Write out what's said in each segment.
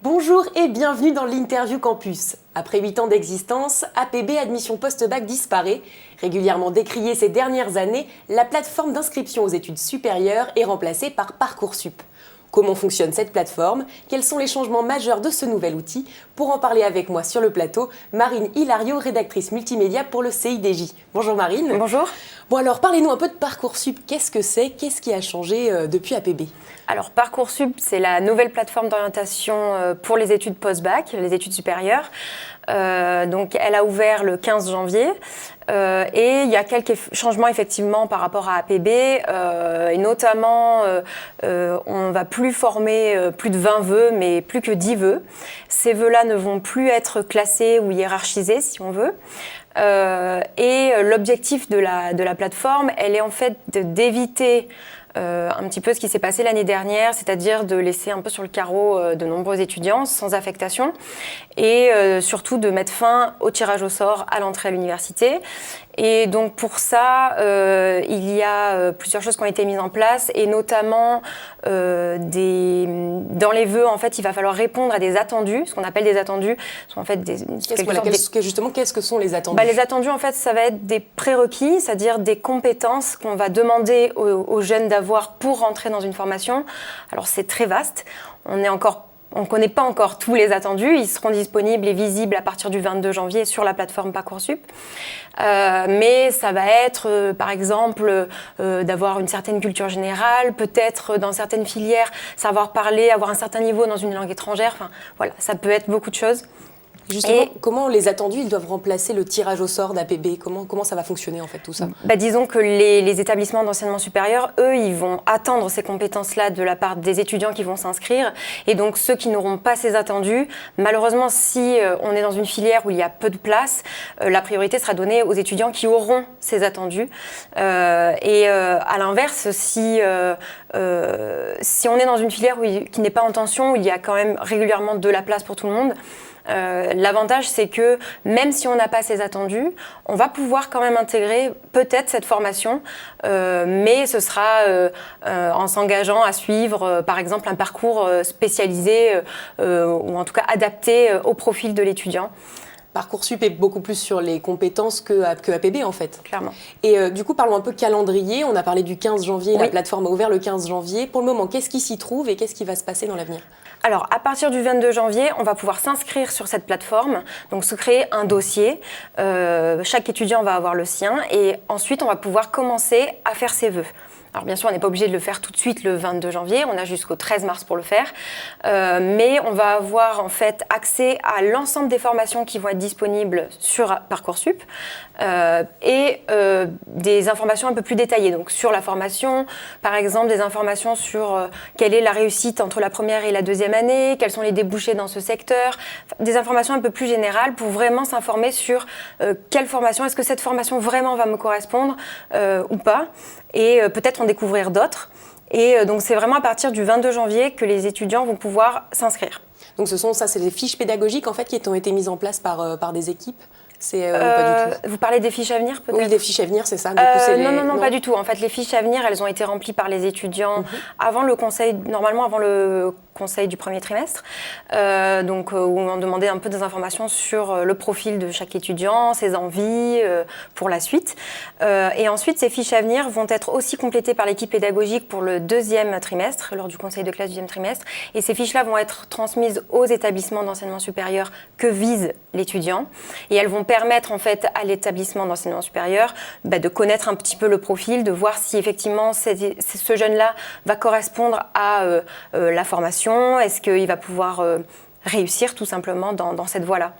Bonjour et bienvenue dans l'Interview Campus. Après 8 ans d'existence, APB Admission Post-Bac disparaît. Régulièrement décriée ces dernières années, la plateforme d'inscription aux études supérieures est remplacée par Parcoursup. Comment fonctionne cette plateforme? Quels sont les changements majeurs de ce nouvel outil? Pour en parler avec moi sur le plateau, Marine Hilario, rédactrice multimédia pour le CIDJ. Bonjour Marine. Bonjour. Bon alors, parlez-nous un peu de Parcoursup. Qu'est-ce que c'est? Qu'est-ce qui a changé depuis APB? Alors Parcoursup, c'est la nouvelle plateforme d'orientation pour les études post-bac, les études supérieures. Donc elle a ouvert le 15 janvier et il y a quelques changements effectivement par rapport à APB et notamment on va plus former plus de 20 vœux mais plus que 10 vœux. Ces vœux-là ne vont plus être classés ou hiérarchisés si on veut. Et l'objectif de la plateforme, elle est en fait d'éviter un petit peu ce qui s'est passé l'année dernière, c'est-à-dire de laisser un peu sur le carreau de nombreux étudiants sans affectation et surtout de mettre fin au tirage au sort à l'entrée à l'université. Et donc pour ça, il y a plusieurs choses qui ont été mises en place et notamment dans les vœux, en fait, il va falloir répondre à des attendus, ce qu'on appelle des attendus. Sont en fait Qu'est-ce que sont les attendus? Les attendus, en fait, ça va être des prérequis, c'est-à-dire des compétences qu'on va demander aux jeunes d'avoir pour rentrer dans une formation. Alors c'est très vaste. On ne connaît pas encore tous les attendus. Ils seront disponibles et visibles à partir du 22 janvier sur la plateforme Parcoursup. Mais ça va être, par exemple, d'avoir une certaine culture générale, peut-être dans certaines filières, savoir parler, avoir un certain niveau dans une langue étrangère. Enfin, voilà, ça peut être beaucoup de choses. Justement, comment les attendus ils doivent remplacer le tirage au sort d'APB? Comment ça va fonctionner en fait tout ça? Disons que les établissements d'enseignement supérieur, eux, ils vont attendre ces compétences-là de la part des étudiants qui vont s'inscrire. Et donc ceux qui n'auront pas ces attendus, malheureusement, si on est dans une filière où il y a peu de place, la priorité sera donnée aux étudiants qui auront ces attendus. À l'inverse, si on est dans une filière qui n'est pas en tension, où il y a quand même régulièrement de la place pour tout le monde, l'avantage, c'est que même si on n'a pas ces attendus, on va pouvoir quand même intégrer peut-être cette formation, mais ce sera en s'engageant à suivre, par exemple, un parcours spécialisé ou en tout cas adapté au profil de l'étudiant. Parcoursup est beaucoup plus sur les compétences que APB en fait. Clairement. Et du coup, parlons un peu calendrier. On a parlé du 15 janvier, oui. La plateforme a ouvert le 15 janvier. Pour le moment, qu'est-ce qui s'y trouve et qu'est-ce qui va se passer dans l'avenir? Alors, à partir du 22 janvier, on va pouvoir s'inscrire sur cette plateforme, donc se créer un dossier. Chaque étudiant va avoir le sien et ensuite, on va pouvoir commencer à faire ses vœux. Alors bien sûr, on n'est pas obligé de le faire tout de suite le 22 janvier, on a jusqu'au 13 mars pour le faire, mais on va avoir en fait accès à l'ensemble des formations qui vont être disponibles sur Parcoursup et des informations un peu plus détaillées. Donc sur la formation, par exemple, des informations sur quelle est la réussite entre la première et la deuxième année, quels sont les débouchés dans ce secteur, des informations un peu plus générales pour vraiment s'informer sur quelle formation, est-ce que cette formation vraiment va me correspondre ou pas, et peut-être en découvrir d'autres. Et donc c'est vraiment à partir du 22 janvier que les étudiants vont pouvoir s'inscrire. Donc c'est des fiches pédagogiques en fait qui ont été mises en place par des équipes? Pas du tout. Vous parlez des fiches à venir peut-être? Oui, des fiches à venir, c'est ça. Non, pas du tout. En fait, les fiches à venir, elles ont été remplies par les étudiants avant le conseil du premier trimestre, où on demandait un peu des informations sur le profil de chaque étudiant, ses envies pour la suite. Et ensuite, ces fiches à venir vont être aussi complétées par l'équipe pédagogique pour le deuxième trimestre, lors du conseil de classe du deuxième trimestre. Et ces fiches-là vont être transmises aux établissements d'enseignement supérieur que vise l'étudiant. Et elles vont permettre en fait à l'établissement d'enseignement supérieur de connaître un petit peu le profil, de voir si effectivement ce jeune-là va correspondre à la formation, est-ce qu'il va pouvoir réussir tout simplement dans cette voie-là.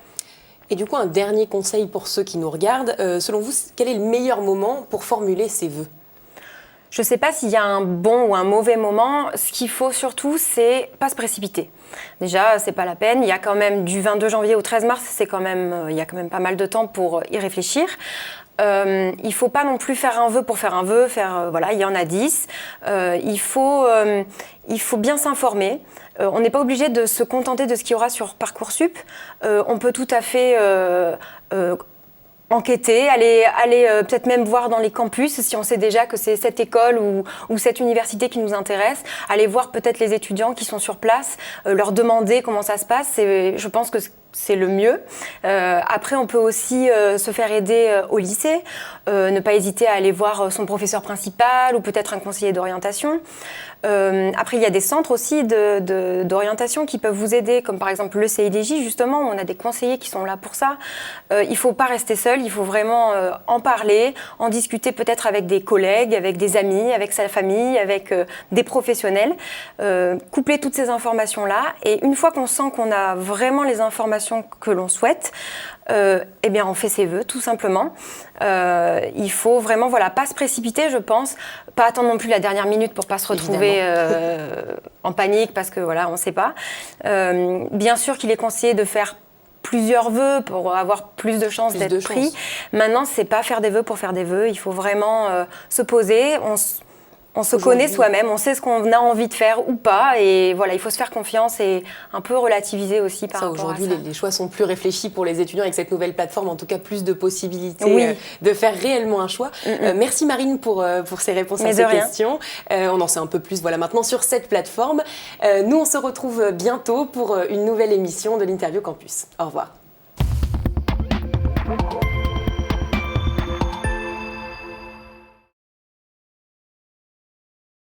Et du coup, un dernier conseil pour ceux qui nous regardent, selon vous, quel est le meilleur moment pour formuler ses vœux? Je ne sais pas s'il y a un bon ou un mauvais moment. Ce qu'il faut surtout, c'est pas se précipiter. Déjà, c'est pas la peine. Il y a quand même du 22 janvier au 13 mars, il y a quand même pas mal de temps pour y réfléchir. Il faut pas non plus faire un vœu pour faire un vœu. Il y en a 10. Il faut bien s'informer. On n'est pas obligé de se contenter de ce qu'il y aura sur Parcoursup. On peut tout à fait enquêter, aller peut-être même voir dans les campus si on sait déjà que c'est cette école ou cette université qui nous intéresse, aller voir peut-être les étudiants qui sont sur place, leur demander comment ça se passe. Je pense que c'est le mieux. Après, on peut aussi se faire aider au lycée, ne pas hésiter à aller voir son professeur principal ou peut-être un conseiller d'orientation. Après, il y a des centres aussi d'orientation qui peuvent vous aider, comme par exemple le CIDJ, justement, où on a des conseillers qui sont là pour ça. Il ne faut pas rester seul, il faut vraiment en parler, en discuter peut-être avec des collègues, avec des amis, avec sa famille, avec des professionnels. Coupler toutes ces informations-là. Et une fois qu'on sent qu'on a vraiment les informations que l'on souhaite, eh bien on fait ses vœux tout simplement. Il faut vraiment pas se précipiter, je pense, pas attendre non plus la dernière minute pour pas se retrouver en panique parce que on ne sait pas. Bien sûr qu'il est conseillé de faire plusieurs vœux pour avoir plus de chances d'être pris. Maintenant, c'est pas faire des vœux pour faire des vœux, il faut vraiment se poser. On se connaît soi-même, on sait ce qu'on a envie de faire ou pas, et il faut se faire confiance et un peu relativiser aussi par rapport à ça. Aujourd'hui, les choix sont plus réfléchis pour les étudiants avec cette nouvelle plateforme, en tout cas plus de possibilités de faire réellement un choix. Merci Marine pour ces réponses à ces questions. On en sait un peu plus maintenant sur cette plateforme. Nous, on se retrouve bientôt pour une nouvelle émission de l'Interview Campus. Au revoir.